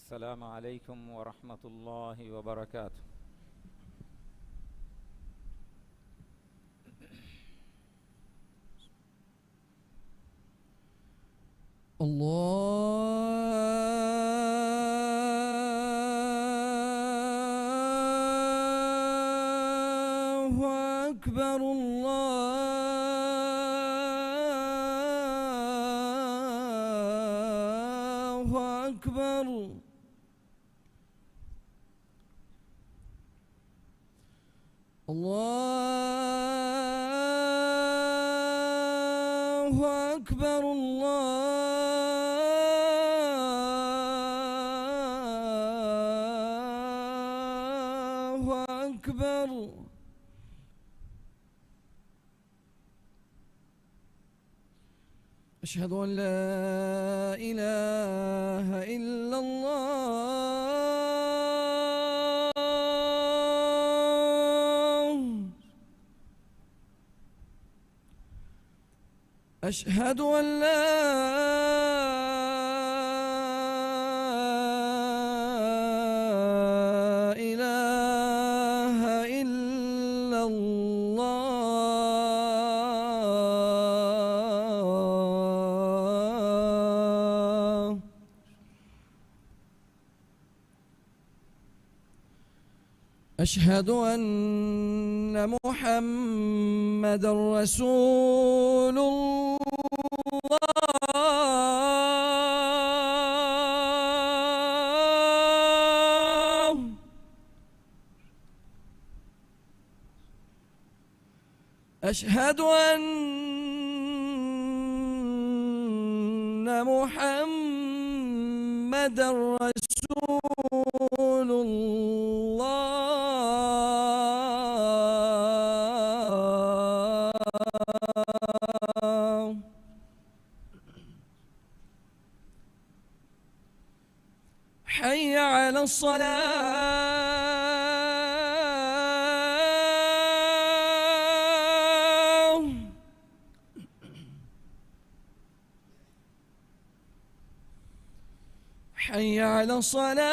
السلام عليكم ورحمة الله وبركاته. الله أكبر الله أكبر الله أكبر الله أكبر أشهد أن لا إله إلا الله أشهد أن لا إله إلا الله أشهد أن محمد رسول الله أشهد أن محمد رسول الله حي على الصلاة حي على الصلاة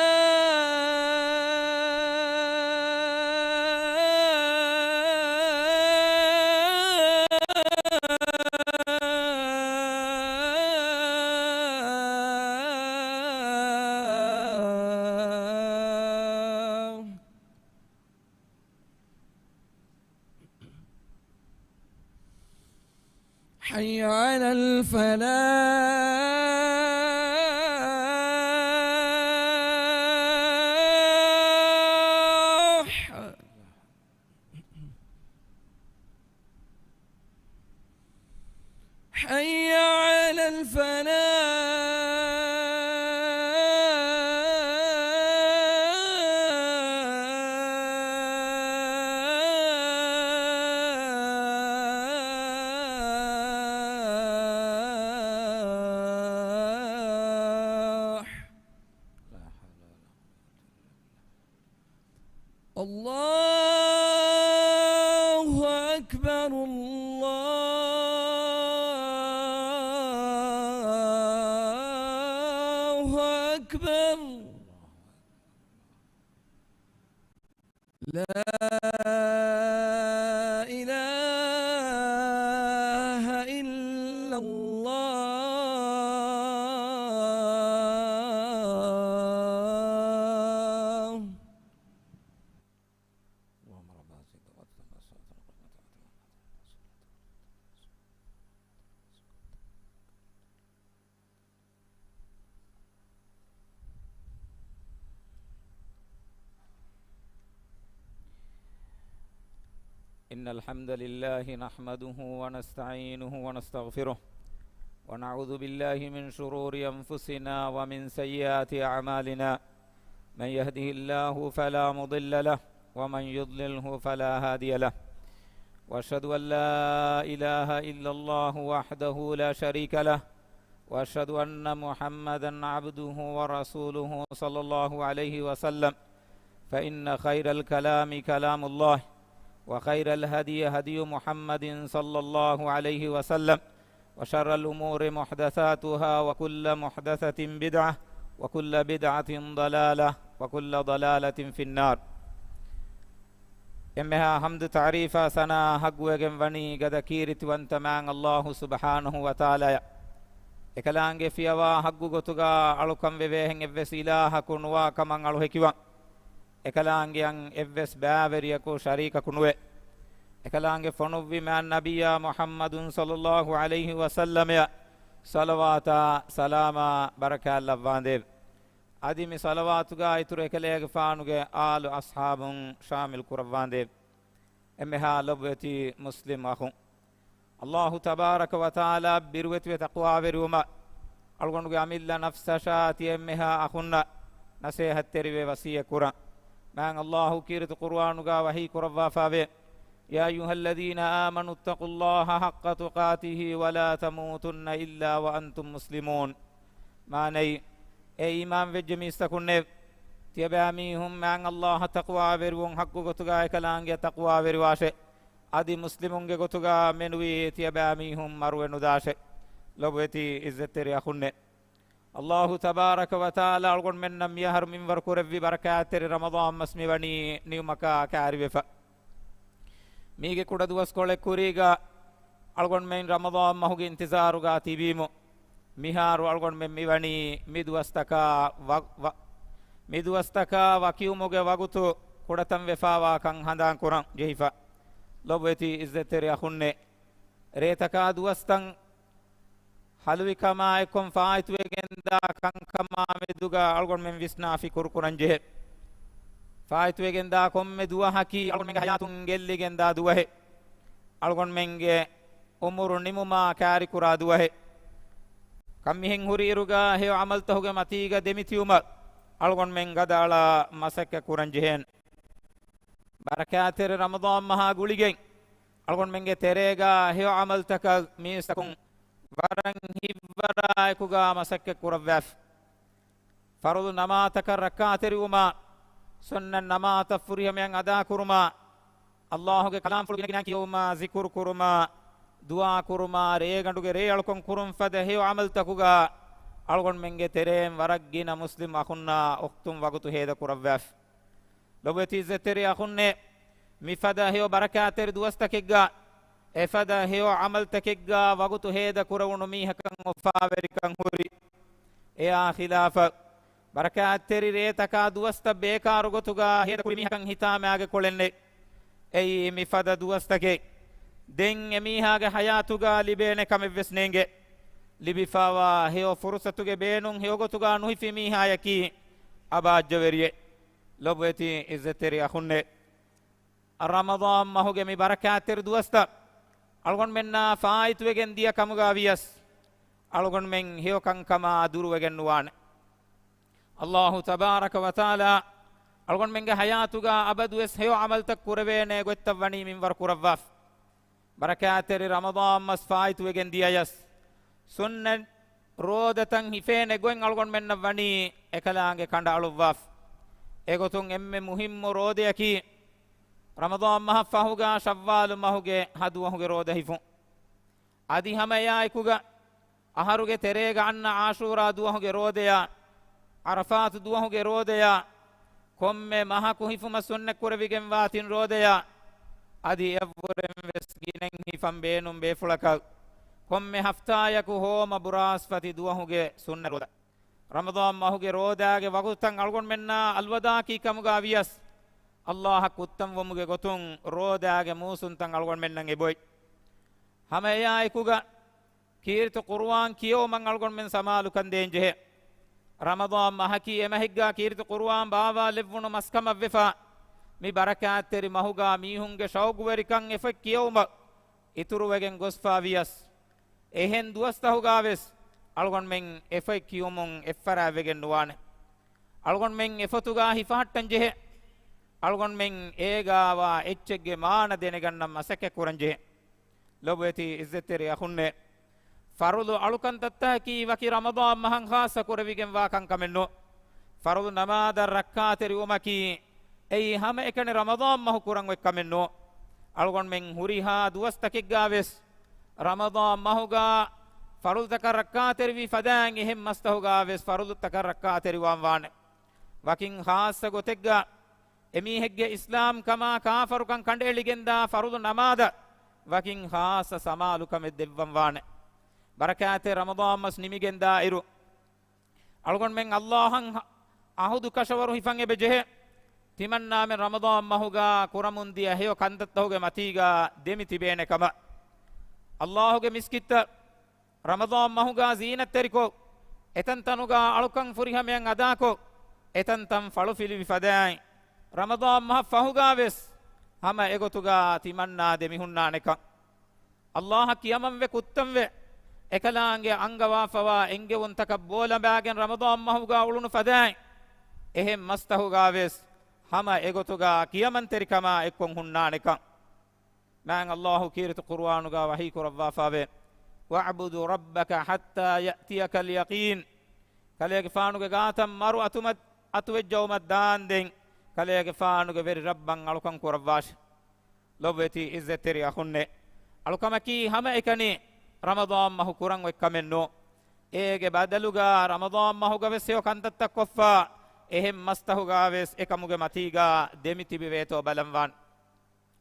حي على الفلاح حي على الفلاح الله أكبر الله أكبر لا إله إلا الله إن الحمد لله نحمده ونستعينه ونستغفره ونعوذ بالله من شرور أنفسنا ومن سيئات أعمالنا من يهده الله فلا مضل له ومن يضلله فلا هادي له وأشهد أن لا إله إلا الله وحده لا شريك له وأشهد أن محمدا عبده ورسوله صلى الله عليه وسلم فإن خير الكلام كلام الله وخير الهدي هدي محمد صلى الله عليه وسلم وشر الأمور محدثاتها وكل محدثة بدعة وكل بدعة ضلالة وكل ضلالة في النار. එමෙහා හම්දු තාරීෆා සනා හග්වගෙන් වනී ගද කීරිතිවන්තමෑන් අල්ලාහු සුබ්හානහු වතාලාය එකලාංගේ ෆියවා හග්ගු ගොතුගා අලුකම් වෙවේහෙන් එව්වෙස් ඉලාහකු නුවා කමන් අලු හෙකිවන් එකලාංගයන් එව්වෙස් බෑවරියකු ශරීකකු නුවේ එකලාංගේ ෆොනුව්වි මෑන් නබියා මුහම්මදුන් සල්ලල්ලාහු අලයිහි වසල්ලම සලවාතා සලාමා බරකාල්ලා වන්දේ අදිමි සලවාතුගා ඉතුරු එකලේගේ ෆානුගේ ආලු අස්හාබුන් ශාමිල් කුරවන්දේ එමෙහා ලබ්වති මුස්ලිම් අහුන් අල්ලාහු තබාරක වතාලා බිරුවති තක්වා වෙරුම අල්ගොන්ගේ අමිල්ලා නෆ්සෂාති එමෙහා අහුන්න නසීහත් තෙරිවේ වසිය කුරා මං අල්ලාහු කීරතු කුර්ආනුගා වහී කුරවා ෆාවේ යා අයුහල්ලදීන ආමනු තකුල්ලාහ හක්ක තුකාතිහි වලා තමූතුන්න ඉල්ලා වඅන්තුම් මුස්ලිමූන් මානයි ඒ ඊමාන් වෙජ්ජ මිස්තකුන්නේ තියබෑමි හුම් මං අල්ලාහ තක්වා වෙරුවන් හක්කු ගොතුගා එකලාංගේ තක්වා වෙරුවාෂේ আদি মুসলিমুঙ্গে গতুগা মেনুই তিয়াবামিহুম মারওয়েনু দাশে লবতি ইজ্জতেরি আখুন্নে আল্লাহু তাবারাক ওয়া তাআলা আলগন মেন্নাম ইয়াহর মিনওয়ার কুরবি বারাকাতেরি রমাদান মাসমি বনি নিউমকা কারিবেফা মীগে কুড়া দুয়াস কোলে কুরিগা আলগন মেন রমাদান মাহুগে ইন্তিজারুগা তিবিমু মিহারু আলগন মেন মিবনি মিদুয়াস্তাকা ওয়াকিউমুগে ওয়াগুতু কুড়াতম ওয়েফাওয়া কাং হান্দান কুরান জেহিফা ලොබ්වෙති ඉස්දෙතෙරි අහුන්නේ රේතකා දුවස්තන් හලුවි කමා එකොම් ෆායිතුවෙගෙන්දා කංකමා මෙදුගා අල්ගොන් මෙන් විස්නාෆි කුරුකුරංජෙහෙ ෆායිතුවෙගෙන්දා කොම්මෙ දුවහකි අල්ගොන් මෙන්ගේ හයාතුන් ගෙල්ලිගෙන්දා දුවහෙ අල්ගොන් මෙන්ගේ උමුරු නිමුමා කෑරි කුරා දුවහෙ කම්මිහෙන් හුරීරුගා හේ අමල්තහුගේ මතීග දෙමිතියුම අල්ගොන් මෙන් ගදාලා මසක කුරංජෙහෙන් බරකාතෙර රමදාන් මහා ගුලිගෙන් අල්ගොන් මෙන්ගේ තෙරේගා හේ අමල්තක මිසකුන් වරන් හිවරායකුගා මසක්ක කුරවැෆ් ෆරදු නමාතක රකාතෙරුමා සුන්නන් නමාත ෆුරියමෙන් අදා කුරුමා අල්ලාහුගේ කලාම් ෆුල් ගිනා කියෝමා zikr කුරුමා දුආ කුරුමා රේගඬුගේ රේ අල්කොන් කුරුම් ෆද හේ අමල්තකුගා අල්ගොන් මෙන්ගේ තෙරේන් වරක් ගින මුස්ලිම් අඛුන්නා ඔක්තුම් වගුතු හේද කුරවැෆ් ලොබති ඉස්සතෙරි අඛුන්නේ මිෆදා හේ බරකාතෙරි දුවස්තකෙග්ගා එෆදා හේ අමල්තකෙග්ගා වගුතු හේද කුරවුණු මීහකන් ඔෆාවරිකන් හුරි එයා ඛිලාෆ බරකාතෙරි රේතකා දුවස්ත බේකාරු ගොතුගා හේද කුරි මීහකන් හිතාමයාගේ කොලෙන්නේ එයි මිෆදා දුවස්තකේ දෙන් එමීහාගේ හයාතුගා ලිබේනේ කමෙව්ස් නේගේ ලිබිෆාවා හේ ෆුරුසතුගේ බේනුන් හේ ගොතුගා නුහිෆි මීහායකි අබාජ්ජවරියේ ලොබ්වෙති ඉස්සතෙරි අඛුන්නේ රමදාන් මහුගේ මේ බරකාතෙරි දුවස්ත අල්ගොන් මෙන්නා ෆායිතුවෙගෙන් දිය කමුගා වියස් අල්ගොන් මෙන් හේකං කමා දුරුවගෙන් නුවාන අල්ලාහු තබාරක වතාලා අල්ගොන් මෙන්ගේ හයාතුගා අබදුස් හේ අමල්තක් කුරවේනේ ගොත්තවණි මින්වර කුරවෆ් බරකාතෙරි රමදාන් මස් ෆායිතුවෙගෙන් දියයස් සුන්නන් රෝදතන් හිෆේනේ ගොන් අල්ගොන් මෙන්න වණි එකලාංගේ කඬ අලුවෆ් එගොතුන් එම්මෙ මුහිම්මු රෝදයකි රමදාන් මහ ෆහුගා ශව්වාල් මහුගේ හදුවහුගේ රෝද හිෆුන් අදි හැමයායිකුගා අහරුගේ තෙරේ ගන්න ආෂූරා දුවහුගේ රෝදයා අරෆාත් දුවහුගේ රෝදයා කොම්මෙ මහ කුහිෆුම සුන්න කුරවිගෙන් වාතින් රෝදයා අදි එව්වරෙන් වෙස් ගිනෙන් හිෆම් බේනුම් බේෆුලක කොම්මෙ හෆ්තායකු හෝම බුරාස්ෆති දුවහුගේ සුන්න රෝද රමදාන් මහුගේ රෝදාගේ වගුතන් අල්ගොන් මෙන්නා අල්වදා කී කමුගා වියස් අල්ලාහ කුත්තම් වමුගේ ගොතුන් රෝදාගේ මූසුන්තන් අල්ගොන් මෙන්නන් එබොයි හැම එයායිකුගා කීර්ත කුර්ආන් කියෝ මං අල්ගොන් මෙන් සමාලුකන් දෙන්ජෙ රමදාන් මහකී එමහිග්ගා කීර්ත කුර්ආන් බාවා ලෙවුණු මස්කම වෙෆා මේ බරකාතෙරි මහුගා මීහුන්ගේ ෂෞගුවරිකන් එෆෙක් කියෝම ඉතුරු වෙගෙන් ගොස්ෆා වියස් එහෙන් දුවස්තහුගා වෙස් අල්ගොන් මෙන් එෆෙක් කියෝමුන් එෆරා වෙගෙන් නුවානේ අල්ගොන් මෙන් එෆතුගා හිෆහට්ටන් ජෙහෙ අල්ගොන් මෙන් ඒගාවා එච්චෙක්ගේ මාන දෙන ගන්නම් මසක කුරංජෙ ලොබෙති ඉස්සතෙරි අඛුන්නේ ෆරුදු අලුකන් තත්තහකි වකි රමදාන් මහන් ખાસ කුරවිගෙන් වාකන් කමෙන්නෝ ෆරුදු නමාද රක්කාතෙරි උමකි එයි හැම එකනේ රමදාන් මහ කුරන් වෙක් කමෙන්නෝ අල්ගොන් මෙන් හුරිහා දුවස්තකෙක් ගාවෙස් රමදාන් මහුගා ෆරුල් තක රක්කාතෙරි වි ෆදාන් එහෙම් මස්තහුගා වෙස් ෆරුල් තක රක්කාතෙරි වාන් වකින් ખાસ ගොතෙග්ගා එමීහෙග්ගේ ඉස්ලාම් කමා කාෆරුකන් කණ්ඩේලිගෙන්දා ෆරුල් නමාද වකින් ખાસ සමාලුකම දෙවම් වාන බරකාතේ රමදාන් මස් නිමිගෙන්දා ඉරු අල්ගොන් මෙන් අල්ලාහන් අහුදු කෂවරු හිෆන් එබෙජෙහ තිමන්නා මෙන් රමදාන් මහුගා කුරමුන්දිය හේව කන්දත්තහුගේ මතීගා දෙමි තිබේනකම අල්ලාහුගේ මිස්කිත්ත රමදාන් මහුගා zeenat teriko etan tanuga alukan furihamen adako etan tam falu fili fadai ramadan mah fahuga ves hama egotuga timanna de mihunna neka allah kiyamam ve kuttam ve ekalaange angawa fawa enge wontaka bola bagen ramadan mahuga ulunu fadai ehem mastahuga ves hama egotuga kiyaman terikama ekkon hunna neka man allah kiritu qur'anuga wahi kurawwa fawe wa'budu rabbaka hatta ya'tiyaka al-yaqin kalege faanuge gaatam maru atumat atuwejjawmat daanden kalege faanuge veri rabban alukan kurawwash lobeti izzeteri akhunne alukamaki hama ekani ramadan mahu kuran wekkamenno ege badaluga ramadan mahuga veseo kantatta koffa ehem mastahuga ves ekamuge matiga demitibi veto balamwan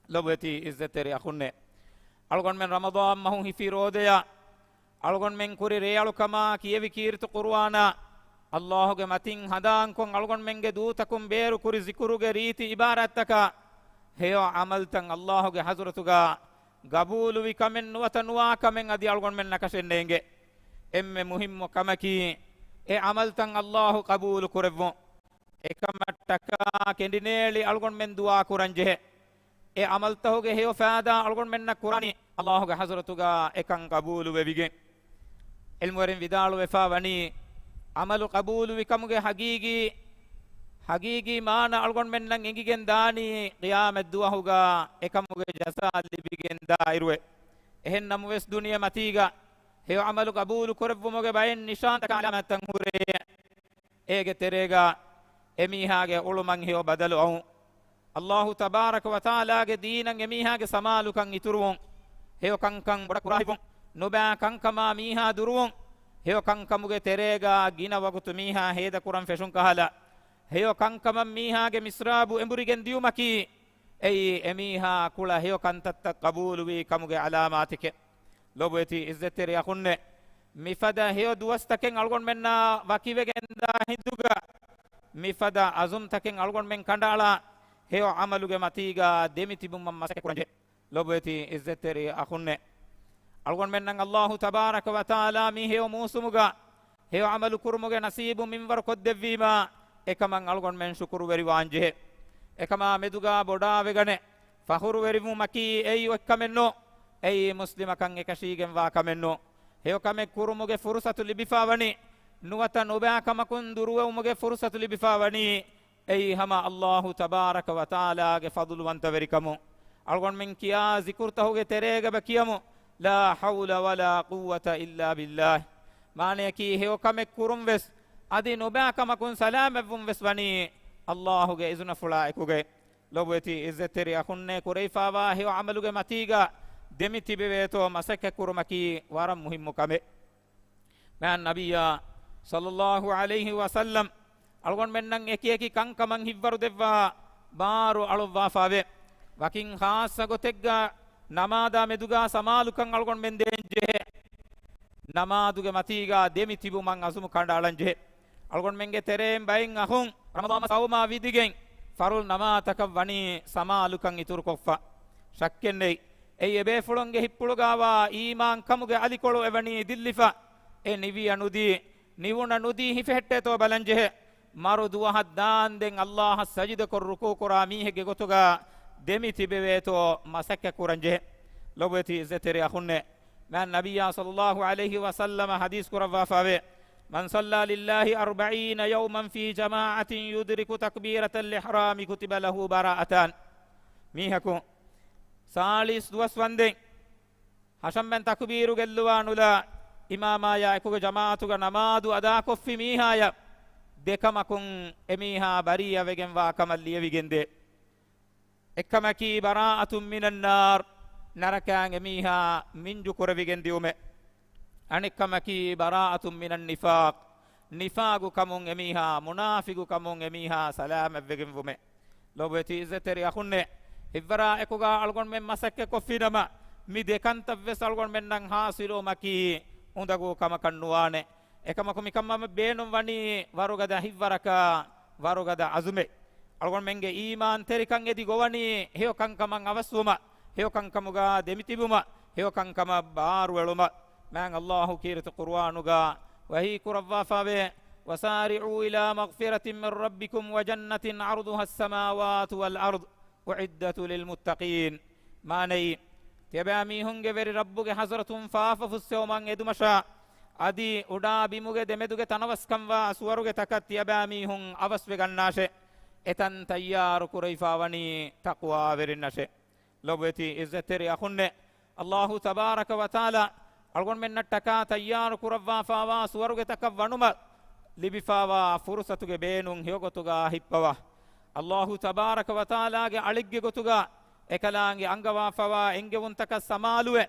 lobeti izzeteri akhunne alugon men ramadan mahu hifirodeya algon men kuri re alukama kiyevi kirtu qur'ana Allahuge matin hadan kon algon menge dutakum beru kuri zikuruge riti ibarataka heyo amaltan Allahuge hazratuga gabulu wi kamen nuwatanwa kamen adi algon men nakashennenge emme muhimmo kamaki e amaltan Allahu qabulu kurevvo ekamattaka kendineli algon men dua kuranje e amaltahuge heyo faada algon men nakurani Allahuge hazratuga ekan qabulu wevige ilmurin vidalu wefa wani amalu qabulu wikamuge hagigi maana algon men nan engigen daani qiyamat duwahuga ekamuge jasa libigen dairwe ehen namu wes duniya matiga heyo amalu qabulu korevumuge bayen nishanta kalamatan hure ege terega emihage uluman heyo badalu au Allahu tabaraka wa taala ge deenan emihage samalukan iturun heyo kankan boda kurahibun noba kankama miha durun heyo kankamuge terega gina wagutu miha heda kuran feshun kahala heyo kankama miha ge misrabu emburigen diumaki ei emiha kula heyo kantatta qabulu wi kamuge alamatike lobeti izzeteri akhunne mifada heyo duwastaken algon menna wakivegenda hinduga mifada azum taken algon men kandala heyo amaluge matiga demitibum masake kuranje lobeti izzeteri akhunne algon men nan Allahu tabaraka wa taala mi heyo musumuga heyo amalu kurmuge nasibu minwar koddevima ekaman algon men shukuru veri wanje ekama meduga boda vegane fahuru verimu maki ei ekkamenno ei muslimakan ekashigen wa kamenno heyo kame kurmuge fursatu libifawani nuwata noba kamakun duruwe umuge fursatu libifawani ei hama Allahu tabaraka wa taala ge fadlu wanta verikamu algon men kiya zikurtahuge terega bakiyamu la hawla wala quwwata illa billah maane ki heyo kame kurum ves adi noba kamakun salamevum ves wani Allahuge izuna fula ekuge lobeti izzeteri akhunne kureifawa heyo amaluge matiga demiti beveto masake kurumaki waram muhimmu kame man nabiyya sallallahu alayhi wa sallam algon mennan eki kankaman hivvaru devwa baru alwa fawe wakin khassa gotegga namada meduga samalukan algon mendenje namaduge matiga demitibu man azumu kandalanje algon menge terem bayin ahun ramadan sawma vidigen farul namataka wani samalukan itur koffa shakkenne ei ebe fulonge hippulugawa iman kamuge alikolu evani dillifa e nivi anudi nivuna nudi hifehette to balanje maru duwa haddan den Allah sajida kor ruku qurami hege gotuga demiti beveto masakka kuranje lobeti zeteri akhunne man nabiyya sallallahu alayhi wa sallam hadis kurawa fawe man salla lillahi 40 yawman fi jama'atin yudriku takbiratal ihram kutiba lahu bara'atan mihaku salis duwas wande hasham men takbiru gelluwanula imama ya ekuge jama'atuga namadu ada koffi mihaya dekamakun emiha bariya wegen wa kamalliye wigende ekkamaki bara'atun minan nar narakan emiha minju koravigen diume අනික්කමකි බරාඅතුම් මිනන් නිෆාක් නිෆාගු කමුන් එමිහා මුනාෆිගු කමුන් එමිහා සලාම වෙගෙන් වුමේ ලොබෙති ඉස්සතෙරි අහුන්නේ ඉවරා එකුගා අල්ගොන් මෙන් මසක්ක කොෆිනම මි දෙකන්තව්වෙස් අල්ගොන් මෙන්නම් හාසිලෝ මකි උඳගෝ කම කන්නුවානේ එකමකු මිකම්මම බේනුම් වනි වරුගද හිවරක වරුගද අසුමේ අල්ගොන් මෙන්ගේ ඊමාන් තෙරිකන් එදි ගොවනි හේකං කමං අවස්වම හේකං කමුගා දෙමිතිබුම හේකං කම බාරු වෙලුම මං අල්ලාහු කීරත කුර්ආනුගා وهي كرفافة وسارعوا إلى مغفرة من ربكم وجنة عرضها السماوات والأرض أعدت للمتقين ما ني تبامي هنگ وری ربك حضرة فاف فسومان ادمشا ادي ادا بيموگه دمدوگه تنوسكم وا سوروگه تكت تبامي هن අවස් වෙගන්නාෂේ එතන් තයාර කුරයිෆාවනි තක්වා වෙරින්නෂේ ලොබෙති ඉස්සතෙරි අහුන්නේ අල්ලාහු තබාරක වතාලා අල්ගොන් මෙන්නට්ටකා තයාර කුරවාෆාවා සුවරුගේ තක වනුම ලිබිෆාවා ෆුර්සතුගේ බේනුන් හියගොතුගා හිප්පවා අල්ලාහු තබාරක වතාලාගේ අලිග්ගේ ගොතුගා එකලාංගේ අංගවාෆාවා එංගෙවුන් තක සමාලුවේ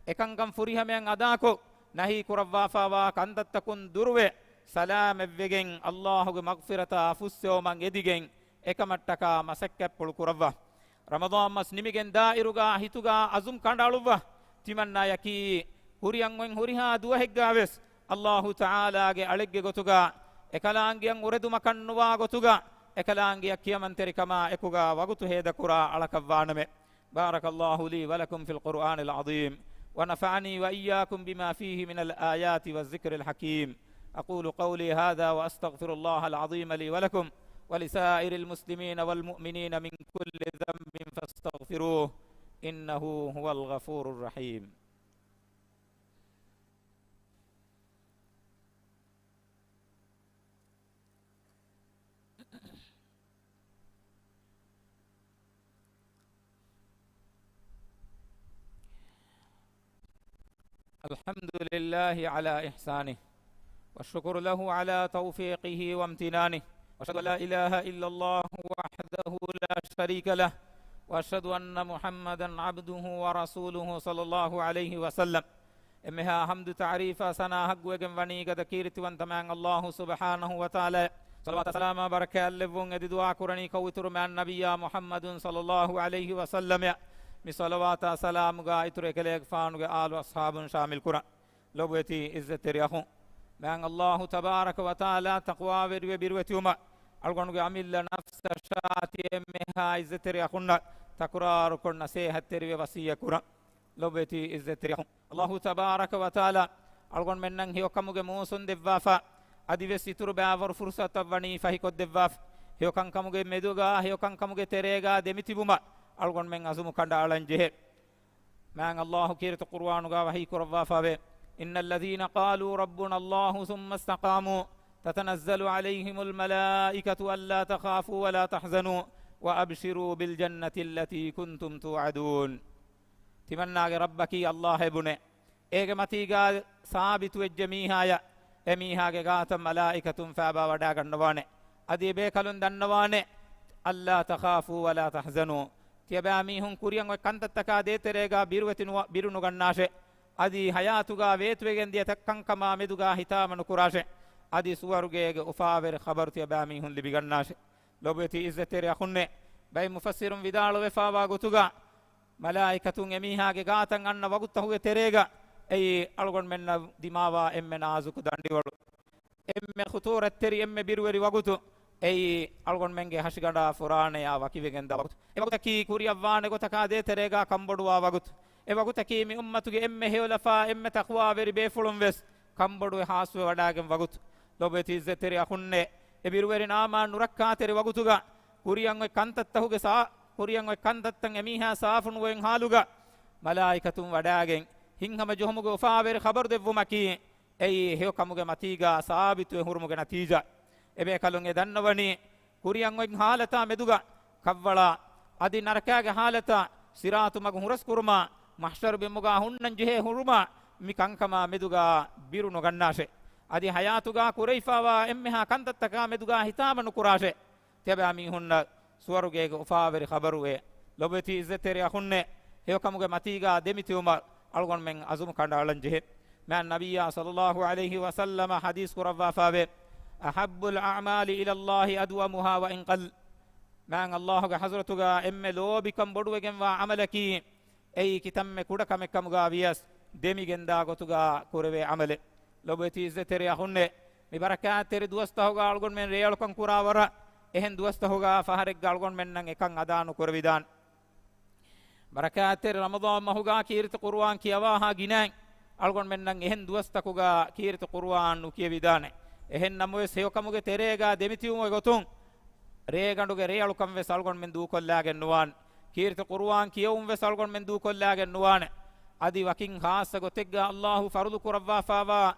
එකංගම් ෆුරිහමෙන් අදාකෝ නහි කුරවාෆාවා කන්දත්තකුන් දුරුවේ සලාම වෙගෙන් අල්ලාහුගේ මග්ෆිරත ෆුස්සෝ මන් එදිගෙන් එකමට්ටකා මසක්කප්පුළු කුරවා රමදාන් මස් නිමිගෙන් දායිරුගා හිතුගා අසුම් කණ්ඩාළුවා තිමන්නා යකි හුරියන් wen හුරිහා දුවහෙග්ගාවෙස් අල්ලාහු තාලාගේ අලෙග්ගේ ගොතුගා එකලාංගියන් උරදුම කන්නුවා ගොතුගා එකලාංගිය කියමන්තරිකමා එකුගා වගුතු හේද කුරා අලකවානමෙ බාරකල්ලාහු ලී වලකුම් ෆිල් කුර්ආනිල් අදීම් ونفعني وإياكم بما فيه من الآيات والذكر الحكيم أقول قولي هذا وأستغفر الله العظيم لي ولكم ولسائر المسلمين والمؤمنين من كل ذنب فاستغفروه إنه هو الغفور الرحيم الحمد لله على إحسانه والشكر له على توفيقه وامتنانه وأشهد أن لا إله إلا الله وحده لا شريك له وأشهد أن محمدا عبده ورسوله صلى الله عليه وسلم إمها حمد تعريف سنا حق وجن ونيك ذكيرت وانتمان الله سبحانه وتعالى صلوات السلام بركة اللبون ادي دعاء قراني كويتر مع النبي محمد صلى الله عليه وسلم මිසලවාත සලාම් ගා ඉතුරු එකලෙක් ෆානුගේ ආලු අස්හාබුන් ශාමිල් කුරා ලොබෙති ඉස්සතෙරි අහු මං අල්ලාහු තබාරක වතාලා තක්වා වෙරුවේ බිරුවතියුම අල්ගොනුගේ අමිල්ල නෆ්ස ශාතිය මෙහා ඉස්සතෙරි අහුන්න තකුරාරු කොන්න සේහතෙරි වසිය කුරා ලොබෙති ඉස්සතෙරි අහු අල්ලාහු තබාරක වතාලා අල්ගොන් මෙන්නන් හියකමුගේ මෝසුන් දෙව්වාෆා අදිවෙස් ඉතුරු බෑවර ෆුර්සත් වනි ෆහිකොත් දෙව්වාෆ හියකන් කමුගේ මෙදුගා හියකන් කමුගේ තෙරේගා දෙමිතිබුම අල්ගොන් මෙන් අසුමු කණ්ඩායලන් ජෙහෙ මං අල්ලාහු කීරත කුර්ආනුගා වහී කුරවාෆාවේ ඉන්නල් ලදීන قالوا ربنا الله ثم استقاموا تتنزل عليهم الملائكة ألا تخافوا ولا تحزنوا وأبشروا بالجنة التي كنتم توعدون تمنى ربك الله بني ඒගමතිගා සාබිතු වෙච්ච මීහාය එමීහාගේ ගාතම් මලායිකතුන් ෆාබා වඩා ගන්නවානේ අදී බේකලුන් දන්නවානේ අල්ලා තඛාෆු වලා තහසනු තියබා මීහුන් කුරියන් ඔය කන්තත්තකා දේතරේගා බිරුවතිනුව බිරුණු ගන්නාෂේ අදී හයාතුගා වේතුවෙගෙන් දිය තක්කංකමා මෙදුගා හිතාමනු කුරාෂේ අදී සුවරුගේගේ උෆාවෙර ඛබර් තියබා මීහුන් ලිබි ගන්නාෂේ ලොබෙති ඉස්සතෙර යහුන්නේ බයි මුෆස්සිරුන් විදාල වෙෆාවා ගොතුගා මලායිකතුන් එමීහාගේ ගාතන් අන්න වගුත්තහුගේ තෙරේගා أي ألغون من دماغا إم نازك دانديور إم خطورة تري إم بيروري وقتو أي ألغون منجي هشغدا فرانة يا وكيفين دا وقت إيه وقت كي كوريا وان إيه وقت كادة تريغا كمبودوا وقت إيه وقت كي مي أمتوجي إم هيولفا إم تقوى بيري بيفولم ويس كمبودوا حاسو وداعم وقت لو بيتيز تري أخونه إيه بيروري ناما نوركا تري وقتوغا كوريا عن كنتتهوجي سا كوريا عن كنتتن أميها سافن وين حالوغا ملاائكتون وداعم හිංහම ජොහමුගේ උෆාවෙර ඛබර් දෙව්වමකි එයි හේකමුගේ මතීගා සාබිතු හුරුමුගේ නතීජා එබේ කලුන්ගේ දන්නවනි කුරියන් වයින් හාලතා මෙදුගා කව්වලා අදි නරකයාගේ හාලතා සිරාතු මග හුරස් කුරුමා මහ්ෂර් බෙමුගා හුන්නන් ජෙහෙ හුරුමා මිකංකමා මෙදුගා බිරුණු ගන්නාෂේ අදි හයාතුගා කුරයිෆාවා එම්මහා කන්තත්තකා මෙදුගා හිතාමනු කුරාෂේ තෙබා මිහුන්න සුවරුගේගේ උෆාවෙර ඛබරුවේ ලොබෙති ඉස්සතෙර යහුන්නේ හේකමුගේ මතීගා දෙමිතියුම අල්ගොන් මෙන් අසුමු කණ්ඩායලන් ජෙහෙ مع النبي صلى الله عليه وسلم حديث قربا فابه أحب الأعمال إلى الله أدومها وإن قل مع الله حضرتك إم لو بكم بدوغن وعملكي أي كتم كودا كمكم غابيس دمي جندا غتوغا كوربي عمل لو بيتي زتري أخونه مباركات تري دوسته هوغا ألغون من ريال كم كورا ورا إهن دوسته هوغا فهرك ألغون من نعه كان أدانو كوربيدان بركات تري رمضان ما هوغا كيرت قرآن كيواها جنان ألغون من نعه إهن دوسته هوغا كيرت قرآن نكيبيدان إهن نموه سيوكموغ تريغا دمتيومو غتون ريغانوغ ريال كم وسالغون من دو كلاغن نوان كيرت قرآن كيوم وسالغون من دو كلاغن نوان أدي وكين خاص غتيغا الله فرض كروا فاوا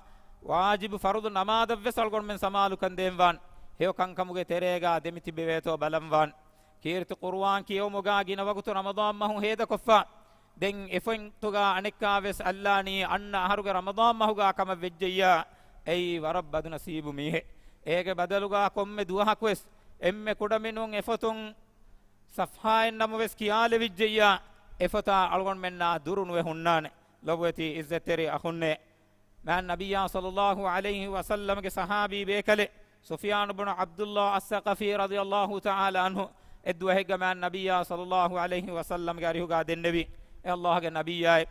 واجب فرض نماز وسالغون من سمالو كنديموان هيو كانكموغ تريغا دمتي بيوتو بلموان كيرت قرآن كيوموغا غينوغتو رمضان ماهو هيدا كفا دين إفن توغا أنكا وس اللاني أن أهرغ رمضان ماهوغا كما وجيا أي ورب بدو نصيب ميه إيغ بدلوغا كم دوها كويس إم كودمينون إفتون صفحاء نموس كيال وجيا إفتا ألغون منا درون وهنان لوتي إزتري أخونه مع النبي صلى الله عليه وسلم كصحابي بيكله سفيان بن عبد الله الثقفي رضي الله تعالى عنه ادوه مع النبي صلى الله عليه وسلم غاريو غاد النبي الله النبي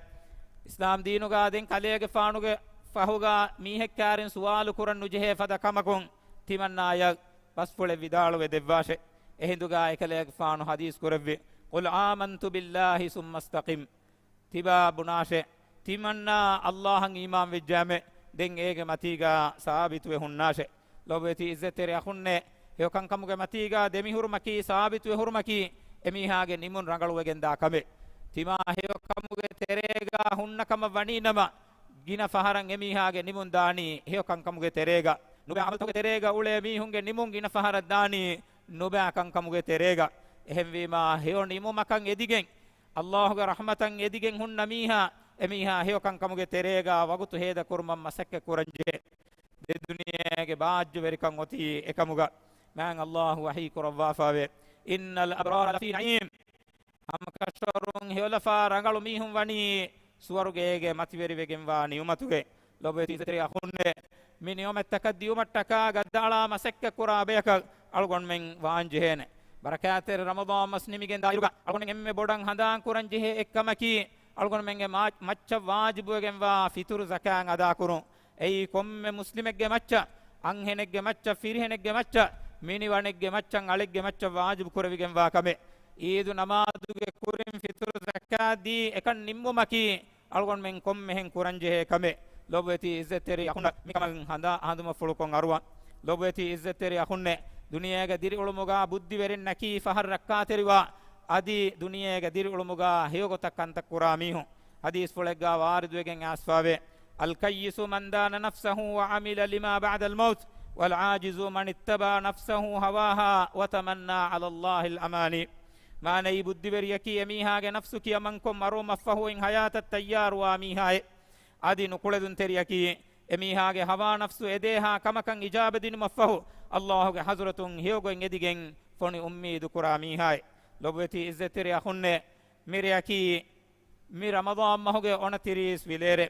اسلام دينو غادن كليغ فانوغ فهوغا ميهكارن سوال كورن نجه فدا كمكون تمنايا بس فله vidaalu ve devwashe ehinduga ekaleeg faanu hadis kurevvi qul amantu billahi summa istaqim tiba bunashe timanna allahan iman vejjame den ege matiga sabitu ve hunnashe lobeti izzetere akhunne he kankamuge matiga demi hurmaki sabitu ve hurmaki emihage nimun rangalu wegen da kame tima he kamuge terega hunnakam waninama gina faharan emihage nimun dani he kankamuge terega nube amaltoge terega ule mihunge nimun gina faharad dani nube kankamuge terega ehemwima heo nimumakan edigen Allahu ge rahmatan edigen hunna miha emiha heo kankamuge terega wagutu heda kurmam masakke kuranje de duniyage baajju verikan oti ekamuga man Allahu wahi kurawwa fawe innal abrara lafi na'im am kasharun heola farangalu mihun wani suwarugege mativeri wegen wani umatuge lobeti zetri akhunne min yomet takaddi umattaka gaddala masakke kurabeka algon men waanjehene barakater ramadan masnimigen dairuga algon emme bodan handan kuranjehe ekkamaki algon menge macca wajibugen wa fitur zakan ada kurun ei komme muslimegge macca anhenegge macca firhenegge macca mini wanegge maccan alegge macca wajib kuravigen wa kame idu namaduge kurin fitur zakadi ekan nimmumaki algon men komme hen kuranjehe kame lobeti izzeteri akhunna mikamal handa handuma fulukon arwa lobeti izzeteri akhunne duniyage diri ulumuga buddhi verin naki fahar rakkateriwa adi duniyage diri ulumuga heyogotak kanta kuramihu hadis fulegga waridugen asfawe al kayyisu man dana nafsahu wa amila lima ba'da al maut wal ajizu man ittaba nafsahu hawaha wa tamanna ala allah al amani manai buddhi veriyaki emihage nafsuki amankom aroma fahu in hayatat tayyar wa mihae adi nukuledun teriyaki emihage hawa nafsu edeha kamakan ijabadin mafahu Allahuge hazratun heogoen edigen foni ummidu kurami hay lobeti izzeteri akhunne miriyaki mi ramadan mahuge onatiris vilere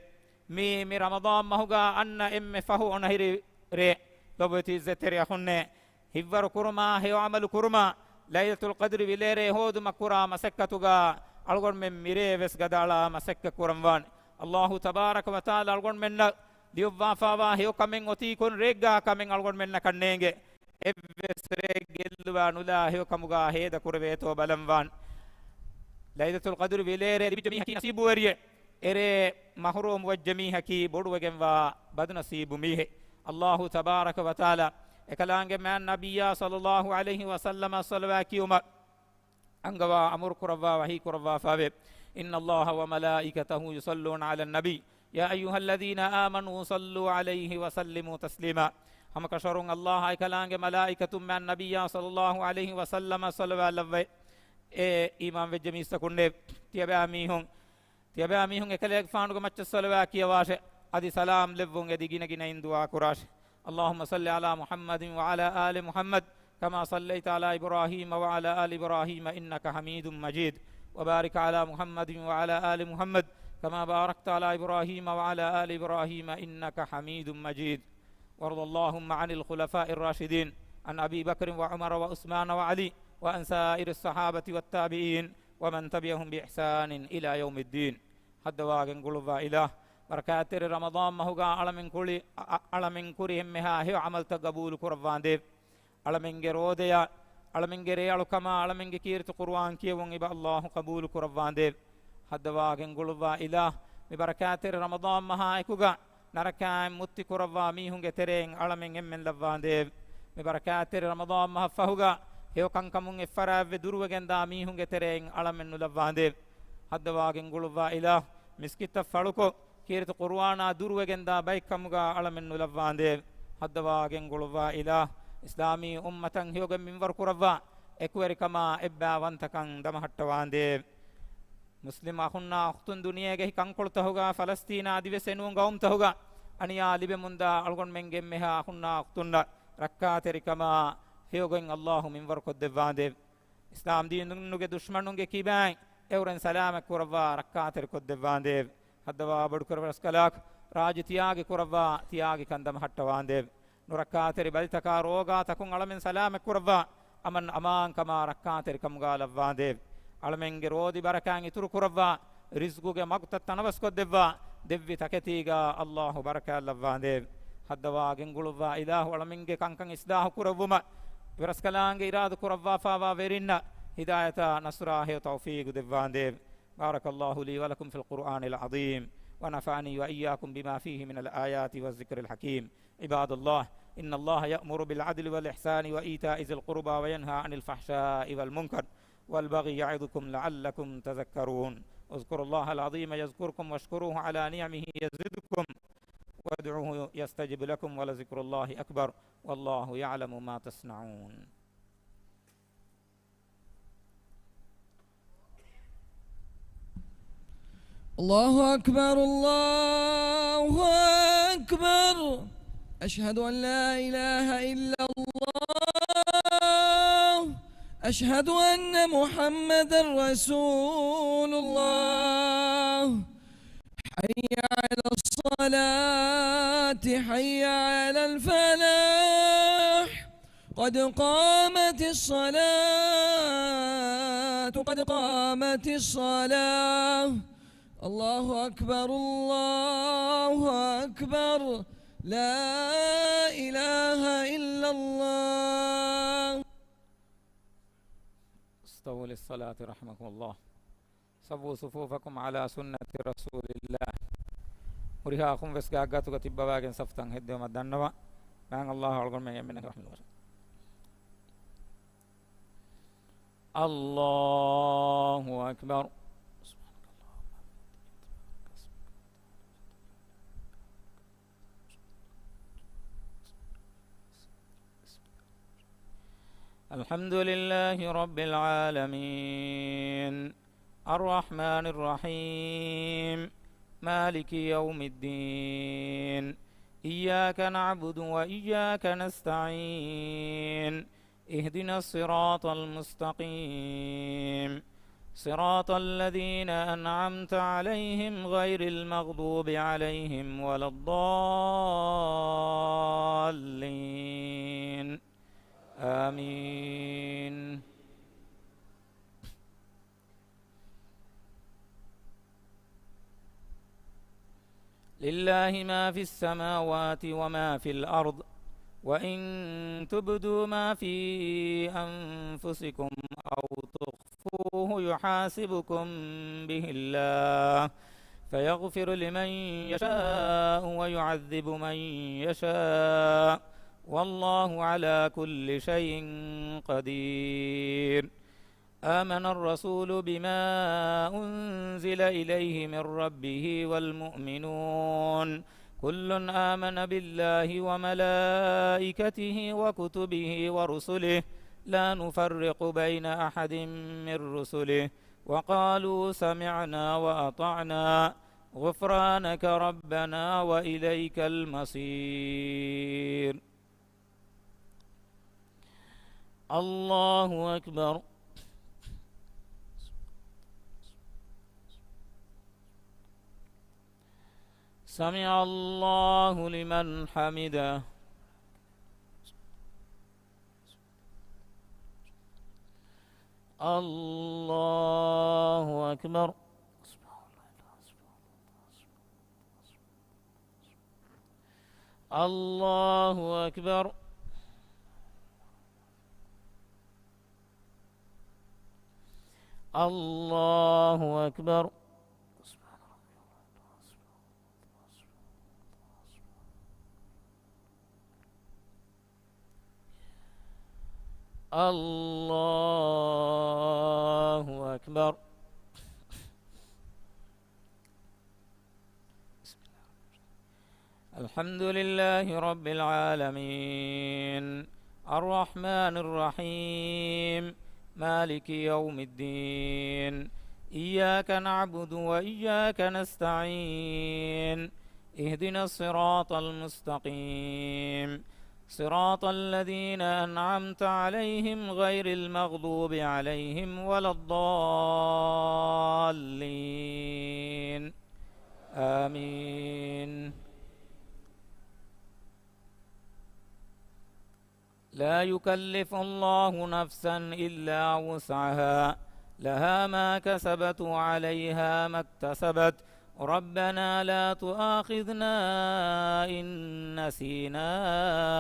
mi ramadan mahuga anna emme fahu onahiri re lobeti izzeteri akhunne hivvaru kurma heo amalu kurma laylatul qadri vilere hodu makura masakkatuga algon men mire ves gadala masakka kuramwan Allahu tabaraka wa taala algon menna diovva fawa heo kamen oti kon regga kamen algon menna kannenge evvesre gelwa nula heo kamuga heda kurveto balamwan laylatul qadr vilere dibijmi haki nasibu wariye ere mahrum wajmi haki bodwegen wa bad nasibu mihe Allahu tabaraka wa taala ekalange man nabiyya sallallahu alaihi wa sallam salawaki umma angawa amur kurwa wahi kurwa fawe inna allaha wa malaikatahu yusalluna ala an-nabi ya ayyuhalladhina amanu sallu alayhi wa sallimu taslima हम कशरुं अल्लाह कलांगे मलाइकतुम में नबिया सल्लल्लाहु अलैहि वसल्लम सल्लल्लाहु ए इमाम वे जमी सकुंडे तियबे आमी हों एकले फांड को मच्च सल्लल्लाहु किया वाशे आदि सलाम लेवोंगे दिगिने गिने इन दुआ कुराश अल्लाहुम्मा सल्लि अला मुहम्मदिन व अला आलि मुहम्मद कमा सल्लैता अला इब्राहीम व अला आलि इब्राहीम इन्नका हमीदुम मजीद व बारिक अला मुहम्मदिन व अला आलि मुहम्मद كما باركت على إبراهيم وعلى آل إبراهيم إنك حميد مجيد. وارض اللهم عن الخلفاء الراشدين عن أبي بكر وعمر وعثمان وعلي وعن سائر الصحابة والتابعين ومن تبعهم بإحسان إلى يوم الدين. حد واغن قلوبا إله بركاتر رمضان مهوغا علمن كريهم مها هي عمل تقبول قربان ديب علمن روديا علمن ريالو كما علمن كيرت قرآن كيوان إبا الله قبول قربان ديب. حد واغن قلوبا إله ببركاتر رمضان مها إكوغا نركاين متي قربا ميهونغ ترين علمن من لبان ديب ببركاتر رمضان مها فهوغا هيو كنكمون إفراف دروغن دا ميهونغ ترين علمن لبان ديب. حد واغن قلوبا إله مسكت فلوكو كيرت قرآنا دروغن دا بايكمغا علمن لبان ديب. حد واغن قلوبا إله إسلامي أمتن هيوغن منور قربا إكوير كما إبا وانتكن دمحتوان ديب. مسلم أخونا أختن دنيا جه كانكول تهوغا فلسطين أديو سنون قوم تهوغا أنيا لبي مندا ألغون منجم مها أخونا أختن ركعت ركما هيوغن الله من ورق الدفان ديب. إسلام دين نوجه دشمن نوجه كيبان أورن سلام كوربا ركعت ركود الدفان ديب. هدوا بدكور برسكلاك راج تياغي كوربا تياغي كندم حتوان ديب. نركعت ربال تكاروغا تكون على من سلام كوربا أمن أمان كما ركعت ركمغا لفان ديب. علمنگه رودی برکانگی ترو کروا رزقوگه مقت تنبس کو دوا دوی تکتیگا الله برکا لوان دیو. حدوا گنگلوا اله علمنگه کانکن اصلاح کروما ورسکلانگه اراد کروا فاوا ورنا هدایت نصراه توفیق دوان دیو. بارك الله لي ولكم في القرآن العظيم ونفعني وإياكم بما فيه من الآيات والذكر الحكيم. عباد الله إن الله يأمر بالعدل والإحسان وإيتاء ذي القربى وينهى عن الفحشاء والمنكر والبغي يعظكم لعلكم تذكرون. اذكروا الله العظيم يذكركم واشكروه على نعمه يزدكم وادعوه يستجب لكم ولذكر الله أكبر والله يعلم ما تصنعون. الله أكبر الله أكبر. أشهد أن لا إله إلا الله. أشهد أن محمدا رسول الله. حي على الصلاة حي على الفلاح. قد قامت الصلاة قد قامت الصلاة. الله أكبر الله أكبر. لا إله إلا الله. استووا للصلاة رحمكم الله. صفوا صفوفكم على سنة رسول الله. وريها خم فسكاغاتو كتبا باغن صفتان هدو مدنوا بان الله ألغن من يمنه رحمه الله. الله أكبر. الحمد لله رب العالمين الرحمن الرحيم مالك يوم الدين إياك نعبد وإياك نستعين اهدنا الصراط المستقيم صراط الذين أنعمت عليهم غير المغضوب عليهم ولا الضالين آمين. لله ما في السماوات وما في الأرض وإن تبدوا ما في أنفسكم أو تخفوه يحاسبكم به الله فيغفر لمن يشاء ويعذب من يشاء والله على كل شيء قدير. آمن الرسول بما أنزل إليه من ربه والمؤمنون كل آمن بالله وملائكته وكتبه ورسله لا نفرق بين أحد من رسله وقالوا سمعنا وأطعنا غفرانك ربنا وإليك المصير. الله أكبر. سمع الله لمن حمده. الله أكبر. الله أكبر. الله أكبر. الله أكبر. الحمد لله رب العالمين الرحمن الرحيم مالك يوم الدين إياك نعبد وإياك نستعين اهدنا الصراط المستقيم صراط الذين أنعمت عليهم غير المغضوب عليهم ولا الضالين آمين. لا يكلف الله نفسا إلا وسعها لها ما كسبت وعليها ما اكتسبت ربنا لا تؤاخذنا إن نسينا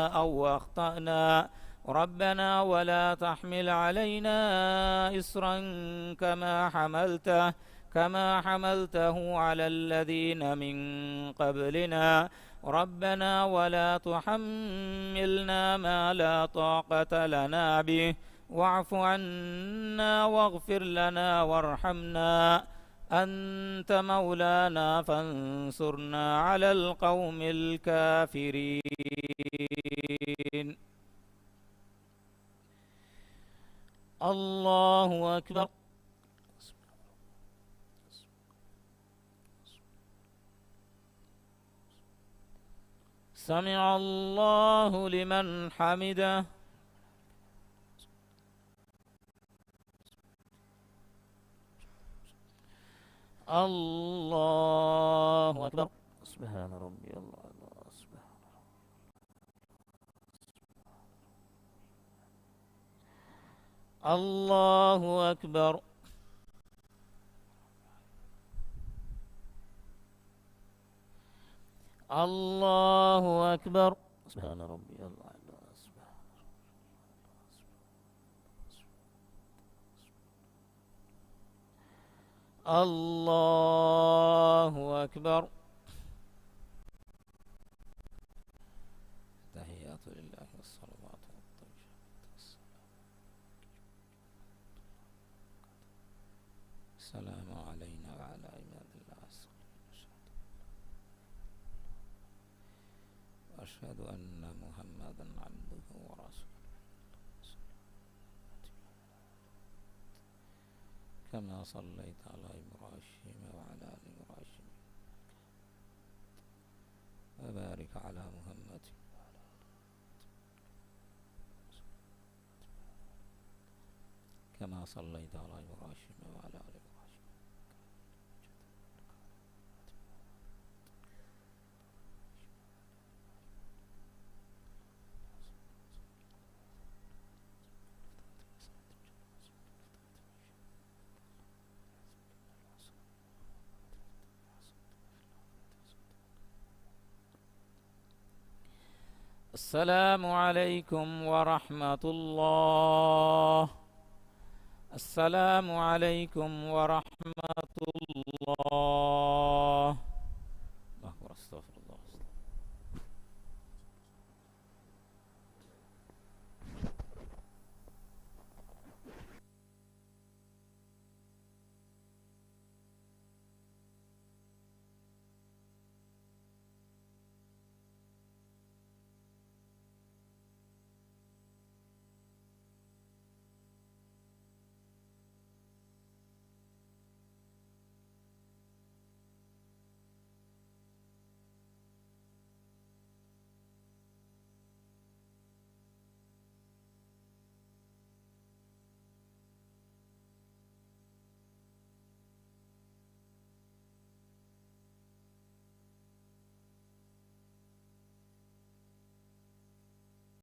أو أخطأنا ربنا ولا تحمل علينا إصرا كما حملته على الذين من قبلنا ربنا ولا تحملنا ما لا طاقة لنا به واعف عنا واغفر لنا وارحمنا أنت مولانا فانصرنا على القوم الكافرين. الله أكبر. سمع الله لمن حمده. الله أكبر. سبحان ربي الله. الله أكبر. الله أكبر. سبحان ربي الله. الله أكبر. تحيات لله والصلوات والطيبات السلام علينا وعلى عباد الله الصالحين وأشهد أن محمدا عبده ورسوله كما صليت على إبراهيم وعلى آل إبراهيم وبارك على محمد كما صليت على إبراهيم وعلى آل إبراهيم. السلام عليكم ورحمة الله. السلام عليكم ورحمة الله.